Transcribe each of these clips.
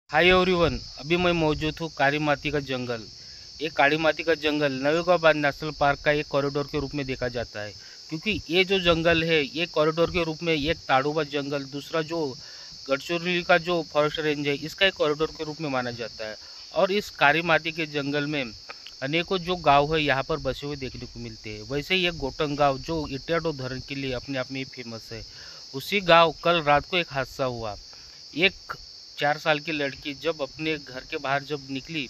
Hi everyone, अभी मैं मौजूद हूँ काली माती का जंगल। ये काली माती का जंगल नवेगांव नेशनल पार्क का एक कॉरिडोर के रूप में देखा जाता है, क्योंकि ये जो जंगल है ये कॉरिडोर के रूप में एक ताड़ोबा जंगल, दूसरा जो गढ़चिरौली का जो फॉरेस्ट रेंज है इसका एक कॉरिडोर के रूप में माना जाता है। और इस काली माती के जंगल में अनेकों जो गाँव है यहाँ पर बसे हुए देखने को मिलते हैं। वैसे ही एक गोटंग गाँव जो इटियाडो धरण के लिए अपने आप में फेमस है, उसी गाँव कल रात को एक हादसा हुआ। एक 4 साल की लड़की जब अपने घर के बाहर जब निकली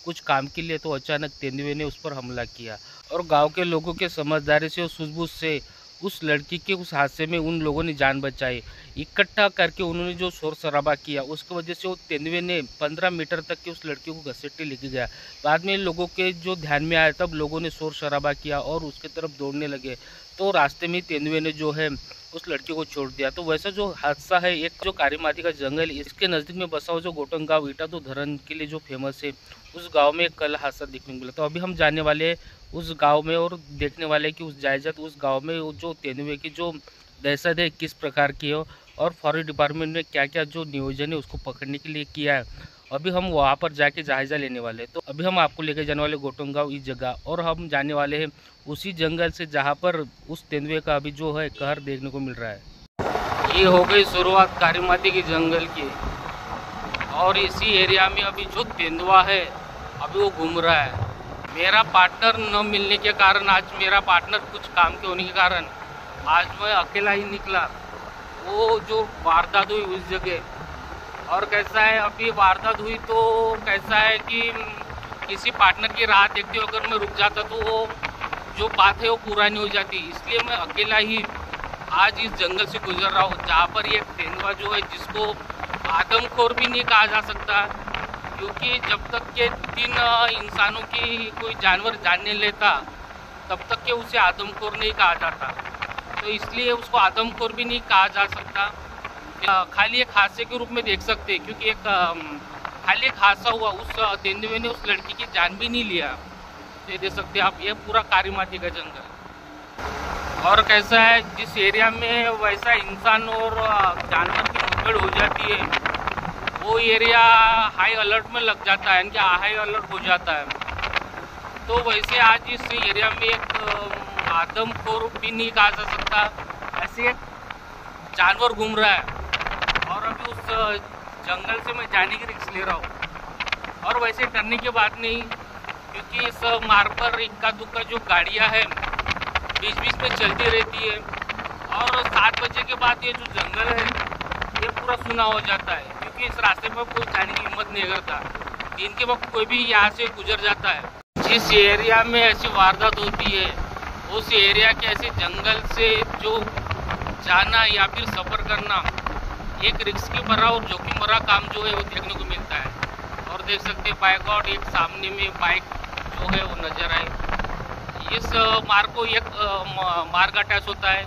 कुछ काम के लिए, तो अचानक तेंदुए ने उस पर हमला किया और गांव के लोगों के समझदारी से और सूझबूझ से उस लड़की के उस हादसे में उन लोगों ने जान बचाई। इकट्ठा करके उन्होंने जो शोर शराबा किया उसकी वजह से वो तेंदुए ने 15 मीटर तक के उस लड़की को घसीट के लेके गया। बाद में लोगों के जो ध्यान में आया तब लोगों ने शोर शराबा किया और उसके तरफ दौड़ने लगे, तो रास्ते में तेंदुए ने जो है उस लड़की को छोड़ दिया। तो वैसा जो हादसा है, एक जो काली माती का जंगल इसके नज़दीक में बसा हुआ जो गोटंग गाँव इटियाडो धरण के लिए जो फेमस है, उस गांव में कल हादसा देखने को मिला। तो अभी हम जाने वाले हैं उस गांव में और देखने वाले कि उस जायजात उस गांव में वो जो तेंदुए की जो दहशत है किस प्रकार की हो और फॉरेस्ट डिपार्टमेंट ने क्या क्या जो नियोजन है उसको पकड़ने के लिए किया है। अभी हम वहाँ पर जाके जायजा लेने वाले हैं। तो अभी हम आपको लेकर जाने वाले गोटंग गाँव इस जगह, और हम जाने वाले हैं उसी जंगल से जहाँ पर उस तेंदुए का अभी जो है कहर देखने को मिल रहा है। ये हो गई शुरुआत काली माती के जंगल की, और इसी एरिया में अभी जो तेंदुआ है अभी वो घूम रहा है। मेरा पार्टनर न मिलने के कारण, आज मेरा पार्टनर कुछ काम के होने के कारण आज मैं अकेला ही निकला। वो जो वारदात हुई उस जगह, और कैसा है अभी वारदात हुई तो कैसा है कि किसी पार्टनर की राह देखते हुए अगर मैं रुक जाता तो वो जो बात है वो पूरा नहीं हो जाती, इसलिए मैं अकेला ही आज इस जंगल से गुजर रहा हूँ, जहाँ पर ये तेंदुआ जो है जिसको आदमखोर भी नहीं कहा जा सकता, क्योंकि जब तक के 3 इंसानों की कोई जानवर जान नहीं लेता तब तक के उसे आदमखोर नहीं कहा जाता। तो इसलिए उसको आदमखोर भी नहीं कहा जा सकता, खाली एक हादसे के रूप में देख सकते हैं, क्योंकि खाली एक हादसा हुआ, उस तेंदुए ने उस लड़की की जान भी नहीं लिया। तो ये देख सकते हैं आप, ये पूरा काली माती का जंगल। और कैसा है जिस एरिया में वैसा इंसान और जानवर की मुठभेड़ हो जाती है वो एरिया हाई अलर्ट में लग जाता है, यानी हाई अलर्ट हो जाता है। तो वैसे आज इस एरिया में एक आदमखोर भी नहीं कहा जा सकता, ऐसे एक जानवर घूम रहा है, और अभी उस जंगल से मैं जाने की रिस्क ले रहा हूँ। और वैसे डरने की बात नहीं, क्योंकि इस मार्ग पर इक्का दुक्का जो गाड़ियाँ हैं बीच बीच में चलती रहती है, और 7 बजे के बाद ये जो जंगल है ये पूरा सुना हो जाता है, क्योंकि इस रास्ते पर कोई जाने की हिम्मत नहीं करता। दिन के वक्त कोई भी यहाँ से गुजर जाता है। जिस एरिया में ऐसी वारदात होती है उस एरिया के ऐसे जंगल से जो जाना या फिर सफ़र करना एक रिस्की भरा और जोखिम भरा काम जो है वो देखने को मिलता है। और देख सकते हैं बाय गॉड एक सामने में बाइक जो है वो नजर आए। इस मार्ग को एक मार्ग अटैच होता है,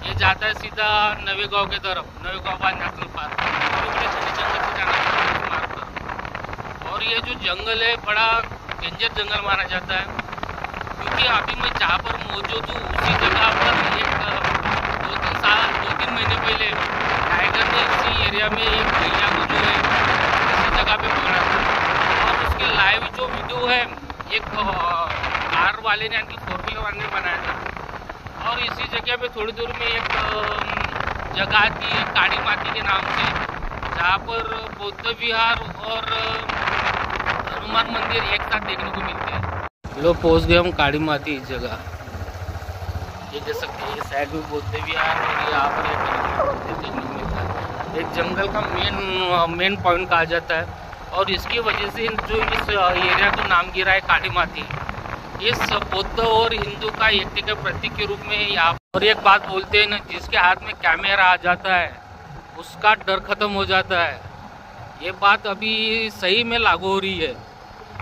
ये जाता है सीधा नवेगांव के तरफ, नवेगांव नेशनल पार्क, बड़े घने जंगल से जाना है इस मार्ग पर। और ये जो जंगल है बड़ा डेंजर जंगल माना जाता है, क्योंकि अभी मैं जहाँ पर मौजूद हूँ उसी जगह पर एक 2-3 महीने पहले टाइगर ने इसी एरिया में एक भैया को जो है इसी जगह पे पकड़ा था, और उसके लाइव जो वीडियो है एक कार वाले ने यानी 4 व्हीलर वाले ने बनाया था। और इसी जगह पे थोड़ी दूर में एक जगह थी काली माती के नाम से, जहाँ पर बौद्ध विहार और हनुमान मंदिर एक साथ देखने को मिलते हैं। लोग पहुँच गए हम काली माती इस जगह, ये देख सकते हैं, ये साइड में बौद्ध विहार और यहाँ पर एक मंदिर देखने को मिलता है। एक जंगल का मेन पॉइंट कहा जाता है, और इसकी वजह से जो इस एरिया को नाम गिरा है काली माती, इस बौद्ध और हिंदू का एकता के प्रतीक के रूप में यहाँ। और एक बात बोलते हैं ना, जिसके हाथ में कैमरा आ जाता है उसका डर खत्म हो जाता है। ये बात अभी सही में लागू हो रही है।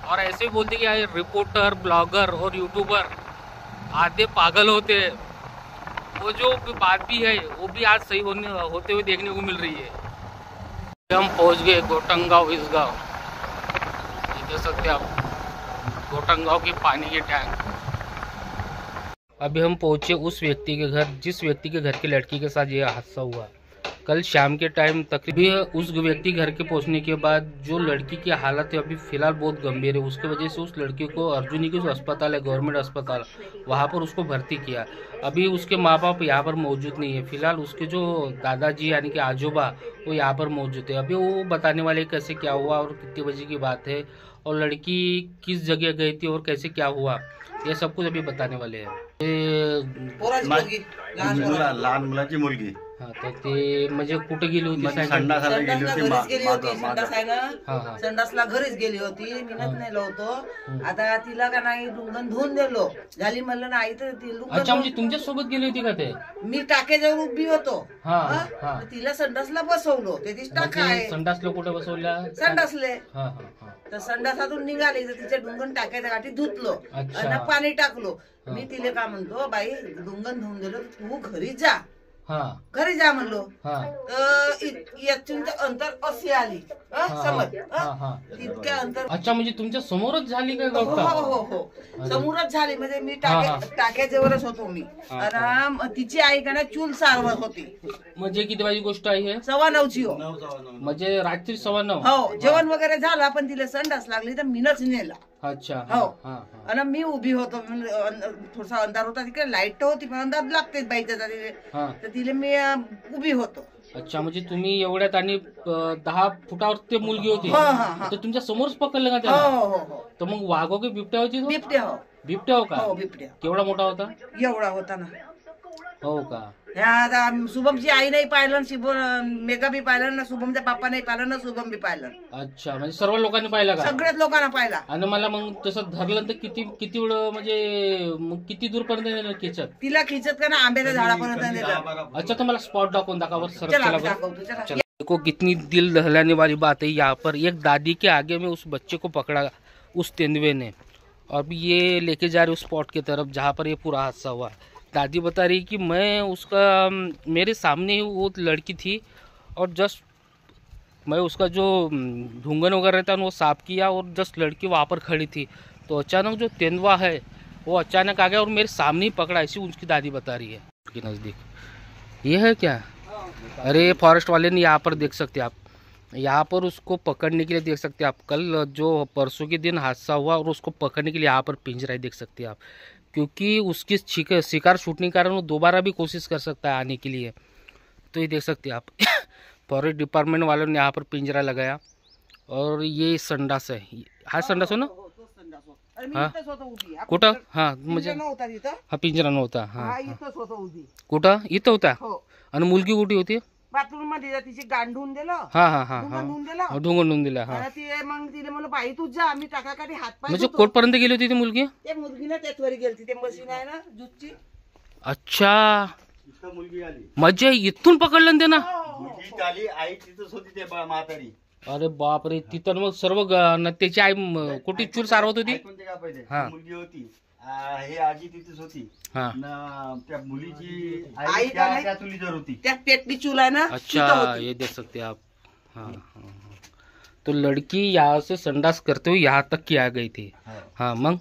और ऐसे बोलते कि रिपोर्टर, ब्लॉगर और यूट्यूबर आधे पागल होते हैं, वो जो बात भी है वो भी आज सही होते हुए देखने को मिल रही है। हम पहुंच गए गोटंग गाँव इस गाँव, ये देख सकते हैं आप गोटंग गाँव की पानी के टैंक। अभी हम पहुंचे उस व्यक्ति के घर जिस व्यक्ति के घर की लड़की के साथ ये हादसा हुआ। कल शाम के टाइम तकरीबन उस व्यक्ति घर के पहुंचने के बाद जो लड़की की हालत है अभी फिलहाल बहुत गंभीर है, उसके वजह से उस लड़की को अर्जुनी की जो अस्पताल है गवर्नमेंट अस्पताल वहां पर उसको भर्ती किया। अभी उसके माँ बाप यहाँ पर मौजूद नहीं है, फिलहाल उसके जो दादाजी यानी कि आजोबा वो यहाँ पर मौजूद है। अभी वो बताने वाले कैसे क्या हुआ और कितने बजे की बात है और लड़की किस जगह गई थी और कैसे क्या हुआ, ये सब कुछ अभी बताने वाले हैं। लहान मुलाची मुलगी हा तर ते म्हणजे कुठे गेली होती? संडासाला गेली होती. संडास आहे ना, संडासला घरीच गेली होती. मीनच नेलो होतो. आता तिला का नाही डुंगण धुवून दिलो. झाली म्हणलं ना आई तर ती अच्छा म्हणजे तुमच्या सोबत गेली होती का ते? मी टाकेजवळ उभी होतो. तिला संडासला बसवलो. ते तीच टाका आहे. संडासला कुठे बसवल्या? संडासले. तर संडासातून निघाली तर तिच्या डुंगण टाकायच्या गाठी धुतलो आणि पाणी टाकलो. मी तिला का म्हणतो बाई डुंगण धुवून दिलो तू घरी जा. घरी जा म्हणलो यातून अंतर अशी आली समज इतक्या अंतर. अच्छा म्हणजे तुमच्या समोरच झाली काय? हो समोरच झाली. म्हणजे मी टाक्याजवळच होतो मी आणि तिची आई का ना चूल सारवत होती. म्हणजे किती वाजची गोष्ट आहे? 9:15 हो. म्हणजे रात्री 9:15. हो जेवण वगैरे झालं पण तिला संडास लागली तर मीनच नेला. अच्छा हो आणि मी उभी होतो. थोडासा अंधार होता तिकडे लाईट होती पण अंधार लागते बाईच्या तर तिला मी उभी होतो. अच्छा म्हणजे तुम्ही एवढ्यात आणि 10 फुटावर ते मुलगी होती तर तुमच्या समोरच पकडलं का त्याला? हो. तर मग वाघो की बिबट्या होती? बिबट्या हो. बिबट्या हो का? हो बिबट्या. केवढा मोठा होता? एवढा होता ना. हो का? शुभमची आई नाही पाहिलं, मेघा बी पाहिलं ना, शुभमच्या बाप्पा नाही पाहिलं ना, शुभम बी पाहिलं. अच्छा म्हणजे सर्व लोकांनी पाहिलं का? सगळ्याच लोकांना पाहिला. आणि मला मग तसं धरलं तर किती वेळ म्हणजे मग किती दूरपर्यंत नेलं खिचत? तिला खिचत का ना आंब्याच्या झाडापर्यंत नेलं. अच्छा तो मला स्पॉट दाखवून दाखवा सर. चला देखो कितनी दिल दहलाने वाली बात है। यहाँ पर एक दादी के आगे में उस बच्चे को पकड़ा उस तेंदुए ने और अभी ये लेके जा रहे उस स्पॉट की तरफ जहाँ पर ये पूरा हादसा हुआ। दादी बता रही कि मैं उसका मेरे सामने ही वो लड़की थी और जस्ट मैं उसका जो ढूंगन वगैरह था वो साफ किया और जस्ट लड़की वहाँ पर खड़ी थी तो अचानक जो तेंदुआ है वो अचानक आ गया और मेरे सामने ही पकड़ा, ऐसी उसकी दादी बता रही है। के नज़दीक ये है क्या? अरे फॉरेस्ट वाले ने यहाँ पर देख सकते आप, यहाँ पर उसको पकड़ने के लिए देख सकते हैं आप। कल जो परसों के दिन हादसा हुआ और उसको पकड़ने के लिए यहाँ पर पिंजरा देख सकते हैं आप, क्योंकि उसकी शिकार छूटने के कारण वो दोबारा भी कोशिश कर सकता है आने के लिए। तो ये देख सकते हैं आप फॉरेस्ट डिपार्टमेंट वालों ने यहाँ पर पिंजरा लगाया और ये संडास है। हा संडास हो ना? हाँ कुठं? हाँ म्हणजे हा पिंजरा नव्हता. हा कुठं? इथं होता. आणि मुलगी कुठे होती? बाथरूम मध्ये तिची गांडून दिलं. हा ढुंगण दिला. मग तिला म्हणलं बाई तू जा, आम्ही टाकाकाठी हात पाय. म्हणजे कोर्टपर्यंत गेली होती ती मुलगी? ते मुलगीने त्याचवर गेली. ते मशीन आहे ना जुटची. अच्छा मुलगी आली म्हणजे इथून पकडलं ते ना? मुलगी आली आई तिथंच होती ते म्हातारी. अरे बापरे. तिथं मग सर्व त्याची आई कुठे चूल सारवत होती? मुलगी होती हे आजी तिथेच होती. त्या मुलीची आई त्या चुलीवर होती. त्या पेटली चूल आहे ना. अच्छा ये देख सकते आप. हाँ तो लड़की यहाँ से संडास करते हुए यहाँ तक की आ गई थी. हाँ मग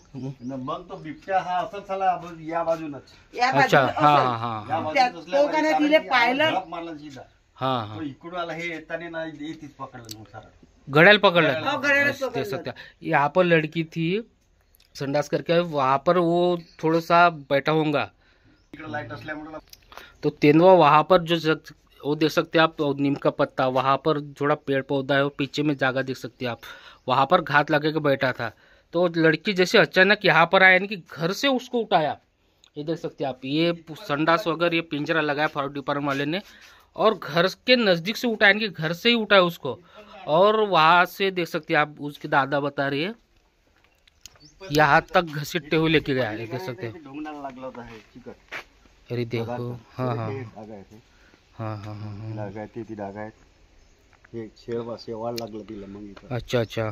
तो बिबट्या हा असंच झाला या बाजूनच. अच्छा हा तो का नाही तिला पाहिलं मारला सीधा. हाँ इकडून आला हे येताना ना येतीच पकडलं सारा घड़ियाल पकड़ देख सकते हैं. यहाँ पर लड़की थी संडास करके वहाँ पर वो थोड़ा सा बैठा होगा तो तेंदुआ वहाँ पर जो वो देख सकते हैं आप नीम का पत्ता वहाँ पर थोड़ा पेड़ पौधा है और पीछे में जगह देख सकते हैं आप वहाँ पर घात लगे के बैठा था। तो लड़की जैसे अचानक यहाँ पर आया यानी कि घर से उसको उठाया। ये देख सकते हैं आप ये संडास वगैरह ये पिंजरा लगाया फॉरेस्ट डिपार्टमेंट वाले ने और घर के नज़दीक से उठाया यानी कि घर से ही उठाया उसको और वहाँ से देख सकते हैं आप उसकी दादा बता रही है यहाँ तक घसीटते हुए लेके गया है। देख सकते हैं. अरे देखो अच्छा अच्छा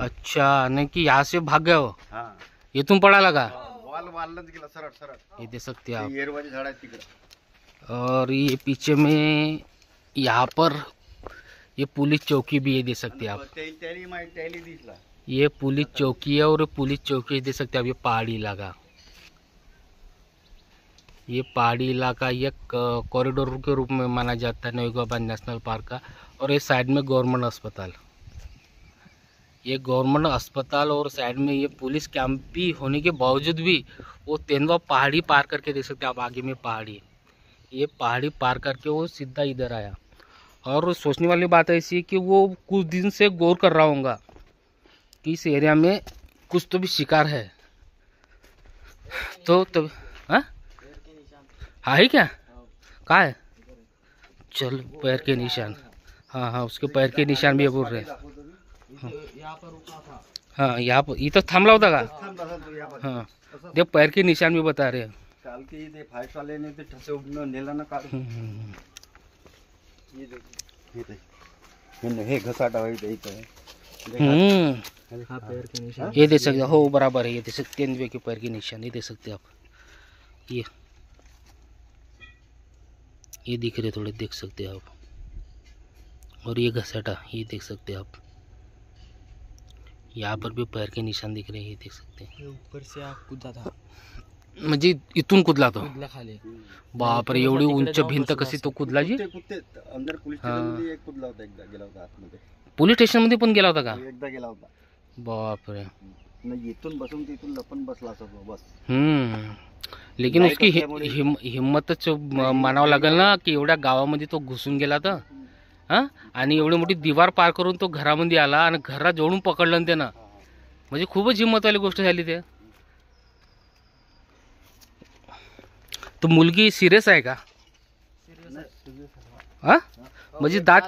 अच्छा नहीं कि यहाँ से भाग गया हो. इथून पड़ा लगा. ये देख सकते हैं आप. और ये पीछे में यहाँ पर ये पुलिस चौकी भी है देख सकते हैं आप. ये पुलिस चौकी है और पुलिस चौकी देख सकते हैं आप, ये पहाड़ी इलाका, ये पहाड़ी इलाका ये कॉरिडोर के रूप में माना जाता है नवीगांव बांध नेशनल पार्क का। और ये साइड में गवर्नमेंट अस्पताल, ये गवर्नमेंट अस्पताल और साइड में ये पुलिस कैंप भी होने के बावजूद भी वो तेंदुआ पहाड़ी पार करके देख सकते हैं आप, आगे में पहाड़ी, ये पहाड़ी पार करके वो सीधा इधर आया। और सोचने वाली बात ऐसी है कि वो कुछ दिन से गौर कर रहा होगा कि इस एरिया में कुछ तो भी शिकार है। तो हाँ है क्या, कहाँ है? चल पैर के निशान, हाँ हाँ उसके पैर के निशान भी बोल रहे हैं। हाँ यहाँ पर इथं थांबला होता का? हाँ देख पैर के निशान भी बता रहे हैं। काल की ते फाइट वाले ने ते ठसे उडणं नेला ना काढ, हे घसाटा होई ते इथं पैर के निशान ये देख सकते हो, बराबर है, ये देख सकते हैं तेंदुए के पैर के निशान, ये देख सकते हैं आप, ये दिख रहे थोड़े, देख सकते हैं आप। और ये घसाटा ये देख सकते हैं आप, यहाँ पर भी पैर के निशान दिख रहे हैं, ये देख सकते हैं। ऊपर से आप कूदा था म्हणजे इथून कुदला तो, खाली बापरे एवढी उंच भिंत कशी तो कुदला जी? अंदर पोलीस स्टेशनमध्ये एक कुदला होता, एकदा गेला होता आतमध्ये, पोलीस स्टेशन मध्ये पण गेला होता का? एकदा गेला होता। बापरे, नाही इथून बसून तिथून लपून बसला असतो तो बस। लेकिन उसकी हिम्मतच मानावं लागेल ना की एवढ्या गावामध्ये तो घुसून गेला तर, हा, आणि एवढी मोठी दीवार पार करून तो घरामध्ये आला आणि घरात जवळून पकडलं त्यानं, म्हणजे खूपच हिम्मतवाली गोष्ट झाली ते। तो मुलगी सिरियस आहे का? हा म्हणजे दात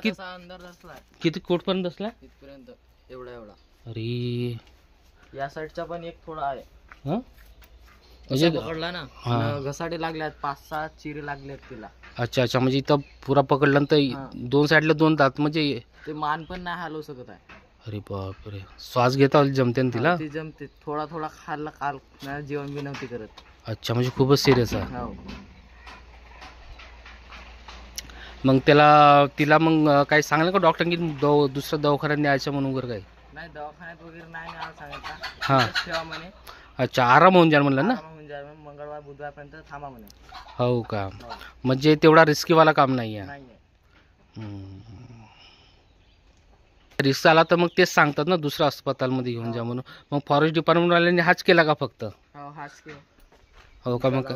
किती कोटपर्यंत असला? इथपर्यंत एवढा एवढा। अरे या साईडचा पण एक थोडा आहे, हा म्हणजे पकडला ना, घसाटे लागल्यात, 5-6 चिरे लागलेत तिला। अच्छा अच्छा, म्हणजे इथं पुरा पकडलं तर दोन साईडला दोन दात, म्हणजे ते मान पण नाही हलवू शकत आहे। अरे बापरे, श्वास घेता जमते ना तिला? ती जमते, थोडा थोडा खाल्ला, काल जेवण बी नव्हती करत। अच्छा, म्हणजे खूपच सिरियस आहे। मग तिला मग काही सांगलं का डॉक्टर की दुसऱ्या दवाखान्यात न्यायचं म्हणून वगैरे काही? नाही दवाखान्यात वगैरे नाही सांगितलं, हां ठेवा म्हणे। अच्छा, आराम होऊन जाईल म्हणलं ना? मंगळवार बुधवारपर्यंत थांबा म्हणे। हो का, म्हणजे तेवढा रिस्कीवाला काम नाही आहे। रिस्क आला तर मग तेच सांगतात ना दुसऱ्या अस्पतालमध्ये घेऊन जा म्हणून। मग फॉरेस्ट डिपार्टमेंटवाल्यांनी हाच केला का फक्त? हाच केला। हो का, मग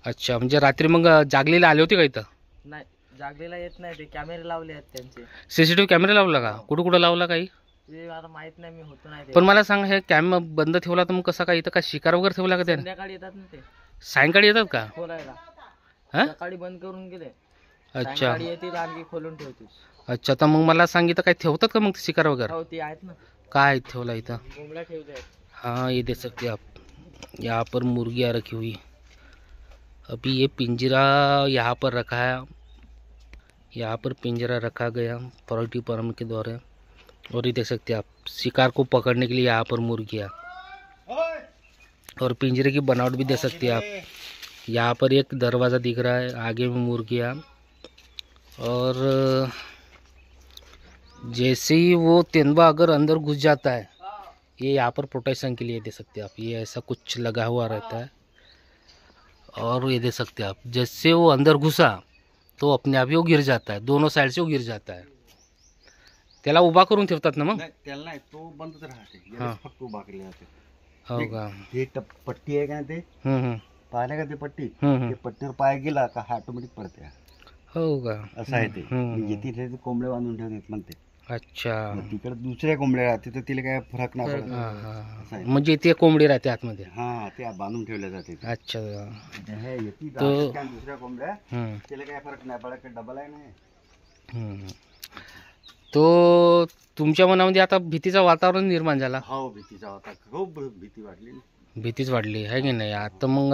अच्छा, म्हणजे रात्री मग जागलेले आले होते का इथं? नाही जागलेला येत नाही, ते कॅमेरे लावले आहेत त्यांचे। सीसीटीव्ही कॅमेरा लावला का? कुठं कुठं लावला काही? ते आता माहित नाही, मी होतो नाही। पण मला सांग, हे कॅमेरा बंद ठेवला तर मग कसा काय, इथं काय शिकार वगैरे ठेवला का त्याने? संध्याकाळी येतात ना ते, सायंकाळी येतात का? खोलायला सकाळी बंद करून गेले, अच्छा सायंकाळी येतील आणखी खोलून ठेवतील। अच्छा, तर मग मला सांगितलं काय ठेवतात का मग शिकार वगैरे? हो ते आहेत ना, काय ठेवला इथं? कोंबड्या ठेवते। हाँ ये देख सकते हैं आप, यहाँ पर मुर्गियाँ रखी हुई। अभी ये पिंजरा यहाँ पर रखा है, यहाँ पर पिंजरा रखा गया फॉरेस्ट डिपार्टमेंट के द्वारा। और ये देख सकते हैं आप, शिकार को पकड़ने के लिए यहाँ पर मुर्गियाँ, और पिंजरे की बनावट भी देख सकते हैं आप। यहाँ पर एक दरवाज़ा दिख रहा है, आगे में मुर्गियाँ, और जैसे ही वो तेंदुआ अगर अंदर घुस जाता है, ये यहाँ पर प्रोटेक्शन के लिए दे सकते हैं आप, ये ऐसा कुछ लगा हुआ रहता है। और ये दे सकते हैं आप, जैसे वो अंदर घुसा तो अपने आप ही वो गिर जाता है, दोनों साइड से वो गिर जाता है। त्याला उभा करून ठेवतात ना मग? त्याला नाही, तो बंदच राहते, फक्त उभा केले जाते। हो का, हे पट्टी आहे का ते, पाहिलं का ते पट्टी, ते पट्टीवर पाय गेला का ऑटोमॅटिक पडते। हो का, असं आहे ते, तिथे कोंबडे बांधून ठेवतात म्हणते। अच्छा, तिकडे दुसऱ्या कोंबड्या राहते तर तिला काय फरक नाही पडत, म्हणजे ते कोंबडी राहते आतमध्ये? हा, त्या बांधून ठेवल्या जाते। अच्छा, तो दुसऱ्या कोंबड्या तिला काय फरक नाही पडत, डबल आहे ना। तो तुमच्या मनामध्ये आता भीतीचं वातावरण निर्माण झाला? हो, भीतीचा वातावरण, खूप भीती वाढली, भीतीच वाढली आहे की नाही आता? मग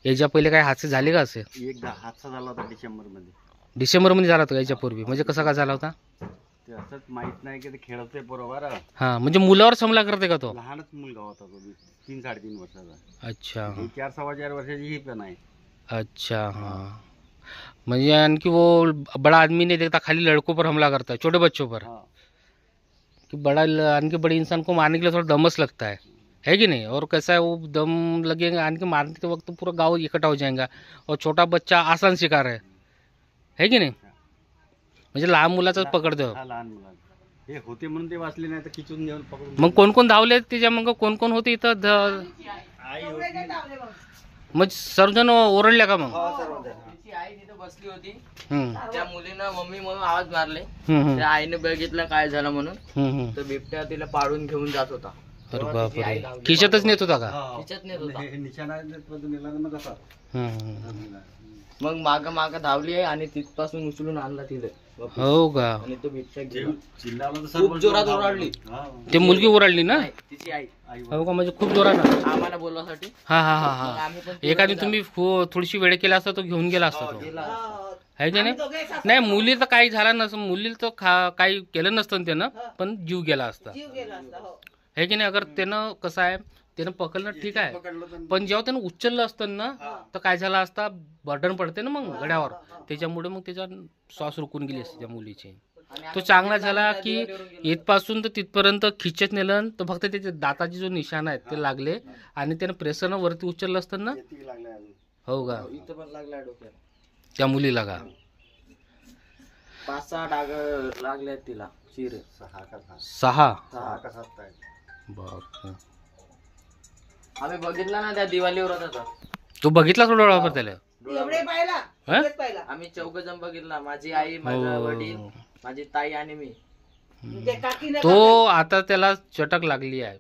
याच्या पहिले काय हादसे झाले का? असे एकदा हादसा झाला होता डिसेंबरमध्ये झाला होता याच्या पूर्वी? म्हणजे कसा काय झाला होता ते असंच माहित नाही की ते खेळते बरोबर। हा, म्हणजे मुलावर हमला करते का तो? लहानच मुलगा होता तो, 3-3.5 वर्षाचा। अच्छा, 4-4.25 वर्षाची ही पण आहे। अच्छा, हाँ, म्हणजे आणखी वो बड़ा आदमी नहीं देखता, खाली लड़कों पर हमला करता है, छोटे बच्चों पर। कि आणखी बड़े इंसान को मारने के लिए थोड़ा दमस लगता है कि नहीं। और कैसा है वो दम लगेगा आणखी मारने के वक्त पूरा गांव इकट्ठा हो जाएगा और छोटा बच्चा आसान शिकार है की नाही। म्हणजे लहान मुलाचाच पकडतो। हे होते म्हणून ते वाचले नाही तर किचून घेऊन पकडून। मग कोण कोण धावले त्याच्या मग कोण कोण होते इथं? मग सर्वजण ओरडल्या का मग? आई तिथे बसली होती, त्या मुलीनं मम्मी म्हणून आवाज मारले, त्या आईने बघितलं काय झालं म्हणून, तर बिबट्या तिला पाडून घेऊन जात होता। अरे बापरे, खिशातच नेत होता का? खिशात नेत होता। मग माग धावली आहे आणि तिथपासून उचलून आणला तिथे। हो का? आणि तो बिबट्या खूप जोरात ओरडली। ते मुलगी ओरडली ना? तिची आई। हो का? म्हणजे खूप जोरानं आम्हाला बोलवासाठी। हा हा हा हा। एखादी तुम्ही थोडीशी वेळ केला असता तो घेऊन गेला असता तो, है की नाही? नाही मुली तर काही झाला नसतं, मुलीला तर काही केलं नसतं त्यानं, पण जीव गेला असता, है की नाही? अगर त्यानं कसं आहे त्यानं पकडलं ठीक आहे, पण जेव्हा त्यानं उचललं असतं ना तर काय झालं असता, बर्डन पडते ना मग गड्यावर, त्याच्यामुळे मग त्याचा श्वास रुकून गेली असते त्या मुलीची। तो चांगला झाला की इथपासून तर तिथपर्यंत खिचत नेलं, तर फक्त त्याचे दाताचे जो निशाण आहेत ते लागले आणि त्यानं प्रेशरनं वरती उचललं असतं ना। हो का? त्या मुलीला का 5-6 डाग लागले तिला, चिरे 6 बापरे। आम्ही बघितला ना त्या दिवाळीवर होता। तू बघितला थोडा वेळावर त्याला? आम्ही 4 जण बघितला, माझी आई, माझा वडील, माझी ताई आणि मी। तो आता त्याला चटक लागली आहे,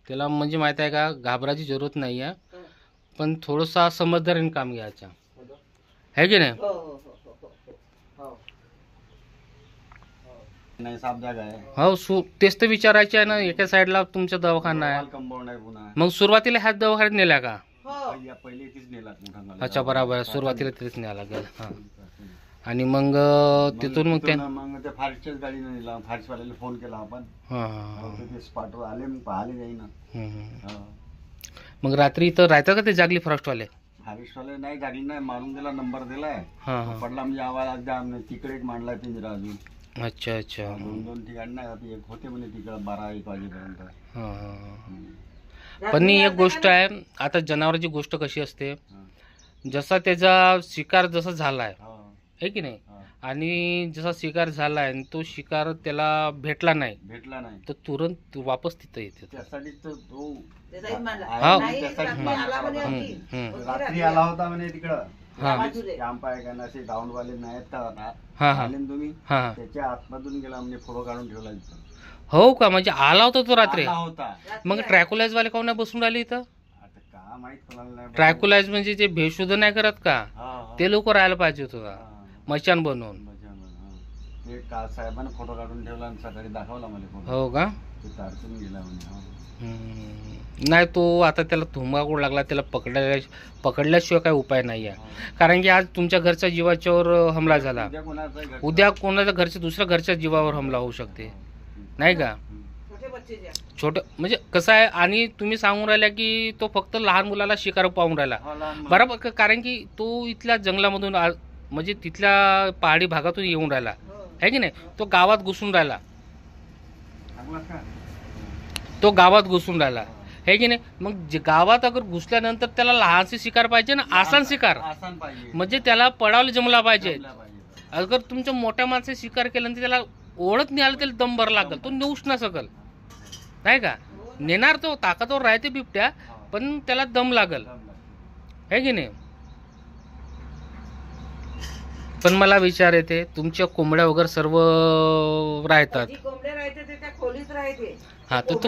त्याला म्हणजे माहित आहे का, घाबरायची जरूरत नाही आहे, पण थोडंसं समजदारीने काम घ्यायचं, है की नाही? नाही साफ जागा आहे। हो तेच तर विचारायचे आहे ना, एका साईडला तुमचा दवाखाना आहे, कंपाऊंड आहे पुन्हा। मग सुरुवातीला ह्याच दवाखान्यात नेल्या का? पहिले तीच नेला मोठा। अच्छा बरोबर, सुरुवातीला तिथेच न्यायला लागेल। हा आणि मग तिथून मग त्या त्या फार्सच्याच गाडीने नेला, फार्सवाल्याला फोन केला आपण, ते स्पॉटवर आले, मग पाहिले जाईना। मग रात्री इथं राहतं का ते जागली फॉरेस्टवाले? फॉरेस्टवाले नाही जागली नाही, मारून दिला, नंबर दिलाय, पडला म्हणजे आवाज अगदी तिकडे एक मांडलाय पिंजरा अजून। अच्छा अच्छा, 2 ठिकाणी नाही, एक होते म्हणजे तिकडे 12-1 वाजेपर्यंत। पण एक गोष्ट आहे, आता जनावरांची गोष्ट कशी असते, जसा त्याचा शिकार जसा झालाय है की नाही, आणि जसा शिकार झालाय तो शिकार त्याला भेटला नाही तर तुरंत वापस तिथं येते। त्यासाठी तो रात्री आला होता म्हणे तिकडं, कॅम्प आहे का असे ग्राउंडवाले नाहीत का आले तुम्ही, त्याच्या आतमधून गेला म्हणजे फोटो काढून ठेवला तिथं। हो का? म्हणजे आला होता तो रात्री? होता। मग ट्रॅक्युलाइज वाले काऊन नाही बसून राहिले इथं? आता का माहित कोणाला नाही। ट्रॅक्युलाइज म्हणजे जे भेशोध नाही करत का, ते लोक राहायला पाहिजे होतं मचान बनवून। ते का साहेबांना फोटो काढून ठेवला आणि सकाळी दाखवला मला फोटो। हो का? ते तारतून गेला म्हणे। नाही तो आता त्याला धुमाकूळ लागला, त्याला पकडल्याशिवाय काही उपाय नाही आहे, कारण की आज तुमच्या घरच्या जीवाच्यावर हमला झाला, उद्या कोणाच्या घरच्या दुसऱ्या घरच्या जीवावर हमला होऊ शकते, नाही का? छोट म्हणजे कसं आहे, आणि तुम्ही सांगून राहिल्या की तो फक्त लहान मुलाला शिकार पाहून राहिला, बरोबर? कारण की तो इथल्या जंगलामधून म्हणजे तिथल्या पहाडी भागातून येऊन राहिला, है की नाही? तो गावात घुसून राहिला, तो गावात घुसून राहिला, है की नाही? मग गावात अगर घुसल्यानंतर त्याला लहानशी शिकार पाहिजे ना, आसान शिकार, म्हणजे त्याला पडावला जमला पाहिजे। अगर तुमच्या मोठ्या माणसे शिकार केल्यानंतर त्याला ओळख नाही आलं, त्याला दम भर लागल, तो नेऊच ना सकल, नाही का? नेणार तो ताकदवर राहते बिबट्या, पण त्याला दम लागल, है की नाही? पण मला विचार येते, तुमच्या कोंबड्या वगैरे सर्व राहतात, खोलीत राहते, हा तो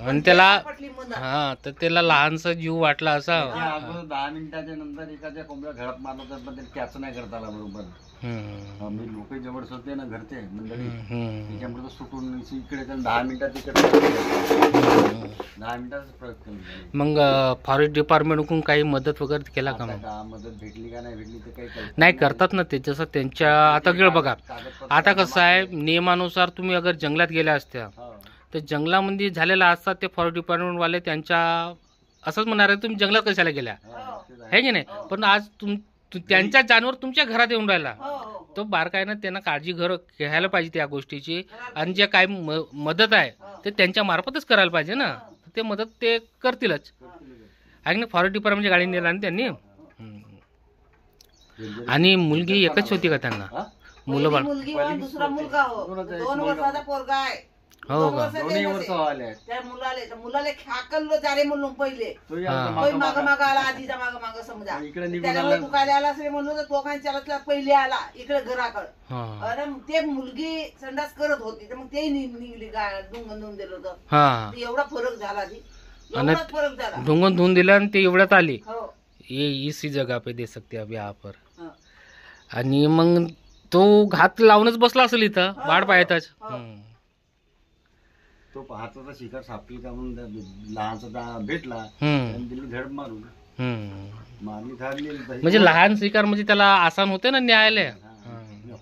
आणि त्याला तर त्याला लहानसा जीव वाटला असा। 10 मिनिटाच्या नंतर एखाद्या कोंबड्या घरात मारला तर पण कॅच नाही करता आला बरोबर। मी लोक जवळ होते ना घरचे मंडळी, त्याच्यामुळे सुटून इकडे 10 मिनिटात तिकडे 10 मिनिटाचा प्रयोग केला। मग फॉरेस्ट डिपार्टमेंटकडून काही मदत वगैरे केला का? मदत भेटली का नाही भेटली तर काही नाही करतात ना ते, जसं त्यांच्या आता गेळ बघा, आता कसं आहे नियमानुसार तुम्ही अगर जंगलात गेल्या असत्या तर जंगलामध्ये झालेला असतात ते फॉरेस्ट डिपार्टमेंट वाले त्यांच्या असंच म्हणणार आहे तुम्ही जंगलात कशाला गेल्या, है की नाही? पण आज त्यांच्या जानवर तुमच्या घरात येऊन राहिला, तो बारकाईनं त्यांना काळजी घ्यायला पाहिजे त्या गोष्टीची, आणि जे काय मदत आहे ते त्यांच्या मार्फतच करायला पाहिजे ना, ते मदत ते करतीलच. आहे ना, फॉरेस्ट डिपार्टमेंटची गाडी नेला ना त्यांनी. आणि मुलगी एकच होती का त्यांना? मुलं बाळ मुलगी दुसरा मुलगा हो, 2 वर्षाचा पोरगा आहे. हो का? त्या मुलाला हाकललो चारे म्हणून पहिले माग माग आला, आजीच्या माग माग समजा त्याला दुखायला आला असे म्हणलो तर तो काही चालत पहिले आला इकडे घराकडे. अरे ते मुलगी संडास करत होती तर मग ते निघली डुंगण धुवून दिलं होतं. एवढा फरक झाला, एवढाच फरक झाला. डुंगण धुवून दिला आणि ते एवढ्यात आली. ये इसी जगह पे दे सकते अब यहाँ पर. आणि मग तो घात लावूनच बसला असेल इथं वाट पाहताच. तो हाताचा शिकार सापली का म्हणून लहानचा भेटला आणि दिली झडप मारून मारली थारली. म्हणजे लहान शिकार म्हणजे त्याला आसान होते ना न्यायालय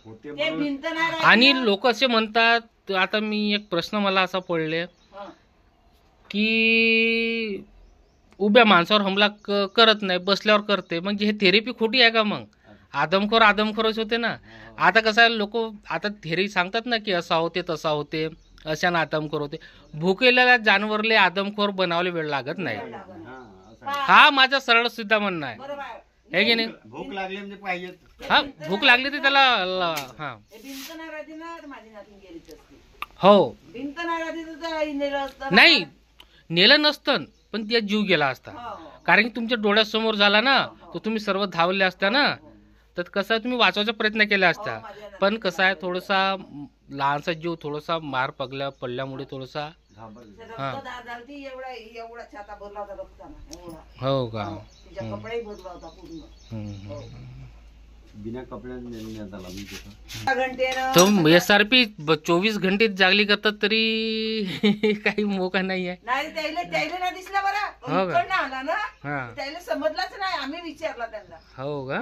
होते. आणि लोक असे म्हणतात, आता मी एक प्रश्न मला असा पडले की उभ्या माणसावर हमला करत नाही, बसल्यावर करते, म्हणजे हे थेरपी खोटी आहे का? मग आदमखोरच होते ना. आता कसं आहे, लोक आता थेरी सांगतात ना की असा होते तसा होते, अशानं आदमखोर होते. भुकेलेल्या जानवरले आदमखोर बनावले वेळ लागत नाही. हा माझा सरळ सिद्ध म्हणणं आहे की नाही? भूक लागली म्हणजे पाहिजे. हा, भूक लागली तर त्याला हा हो नाही नेलं नसतं, पण त्या जीव गेला असता. कारण की तुमच्या डोळ्यासमोर झाला ना, तर तुम्ही सर्व धावले असता ना, तर कसं तुम्ही वाचवायचा प्रयत्न केला असता. पण कसं आहे, थोडासा लहानसा जीव थोडासा मार पडल्यामुळे थोडासा हो का बिना कपड्यात तो SRP 24 घंटे जागली करतात तरी काही मोका नाही आहे. त्याला दिसला बरं आला ना, त्याला समजलाच नाही. आम्ही विचारला त्यांना. हो का?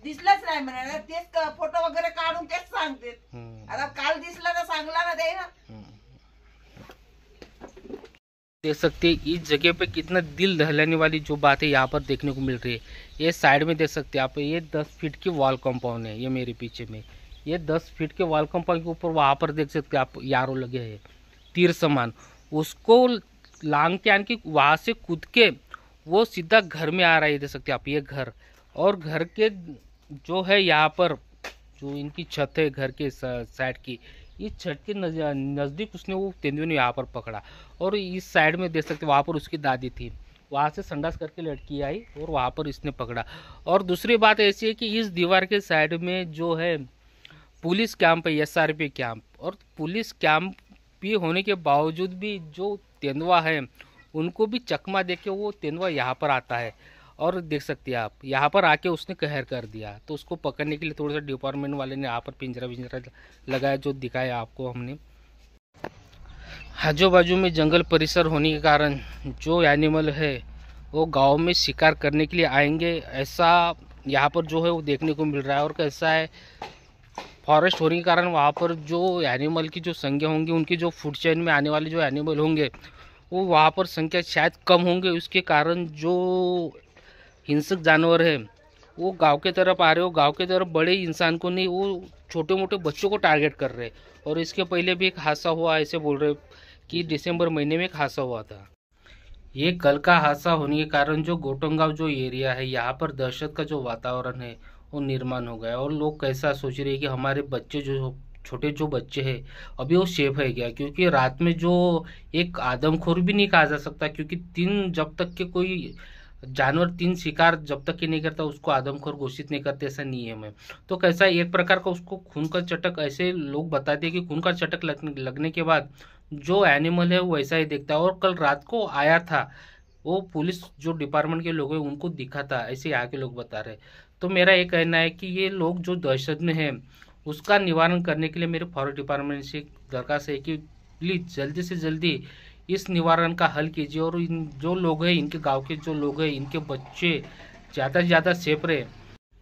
दिसलाच नाही म्हणाला. तेच फोटो वगैरे काढून तेच सांगते. आता काल दिसला तर सांगला ना ते ना. देख सकते इस जगह पे कितना दिल दहलाने वाली जो बात है यहाँ पर देखने को मिल रही है. ये साइड में देख सकते हैं आप, ये 10 फीट की वॉल कंपाउंड है. ये मेरे पीछे में ये 10 फीट के वॉल कंपाउंड के ऊपर वहाँ पर देख सकते हैं आप यारो लगे हैं तीर समान. उसको लांग के आन की वहाँ से कूद के वो सीधा घर में आ रहा है. देख सकते हैं आप ये घर, और घर के जो है यहाँ पर जो इनकी छत है घर के साइड की, इस छत के नज़दीक उसने वो तेंदुए ने यहाँ पर पकड़ा. और इस साइड में देख सकते वहाँ पर उसकी दादी थी, वहाँ से संडास करके लड़की आई और वहाँ पर इसने पकड़ा. और दूसरी बात ऐसी है कि इस दीवार के साइड में जो है पुलिस कैंप है, SRP कैंप. और पुलिस कैंप भी होने के बावजूद भी जो तेंदुआ है उनको भी चकमा देके वो तेंदुआ यहाँ पर आता है. और देख सकते हैं आप यहाँ पर आके उसने कहर कर दिया. तो उसको पकड़ने के लिए थोड़ा सा डिपार्टमेंट वाले ने यहाँ पर पिंजरा लगाया, जो दिखाया आपको हमने. आजू बाजू में जंगल परिसर होने के कारण जो एनिमल है वो गांव में शिकार करने के लिए आएंगे, ऐसा यहाँ पर जो है वो देखने को मिल रहा है. और कैसा है, फॉरेस्ट होने के कारण वहाँ पर जो एनिमल की जो संख्या होंगी, उनकी जो फूड चेन में आने वाले जो एनिमल होंगे वो वहाँ पर संख्या शायद कम होंगे. उसके कारण जो हिंसक जानवर है वो गांव के तरफ आ रहे हो. गांव के तरफ बड़े इंसान को नहीं, वो छोटे मोटे बच्चों को टारगेट कर रहे. और इसके पहले भी एक हादसा हुआ, ऐसे बोल रहे कि दिसंबर महीने में एक हादसा हुआ था. ये कल का हादसा होने के कारण जो गोटंगांव जो एरिया है, यहाँ पर दहशत का जो वातावरण है वो निर्माण हो गया. और लोग कैसा सोच रहे हैं कि हमारे बच्चे जो छोटे जो बच्चे हैं अभी वो सेफ है क्या? क्योंकि रात में जो एक आदमखोर भी नहीं कहा जा सकता, क्योंकि जब तक के कोई जानवर 3 शिकार जब तक कि नहीं करता उसको आदमखोर घोषित नहीं करते, ऐसा नियम है. तो कैसा एक प्रकार का उसको खून का चटक, ऐसे लोग बताते हैं कि खून का चटक लगने के बाद जो एनिमल है वो वैसा ही दिखता है. और कल रात को आया था वो पुलिस जो डिपार्टमेंट के लोग हैं उनको दिखा था, ऐसे यहाँ के लोग बता रहे. तो मेरा ये कहना है कि ये लोग जो दहशत में है उसका निवारण करने के लिए मेरे फॉरेस्ट डिपार्टमेंट से दरखास्त है कि प्लीज़ जल्दी से जल्दी इस निवारण का हल कीजिए. और इन जो लोग हैं, इनके गांव के जो लोग हैं, इनके बच्चे ज़्यादा से ज़्यादा सेफ रहे,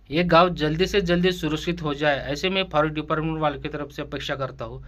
ये गांव जल्दी से जल्दी सुरक्षित हो जाए, ऐसे मैं फॉरेस्ट डिपार्टमेंट वाले की तरफ से अपेक्षा करता हूँ.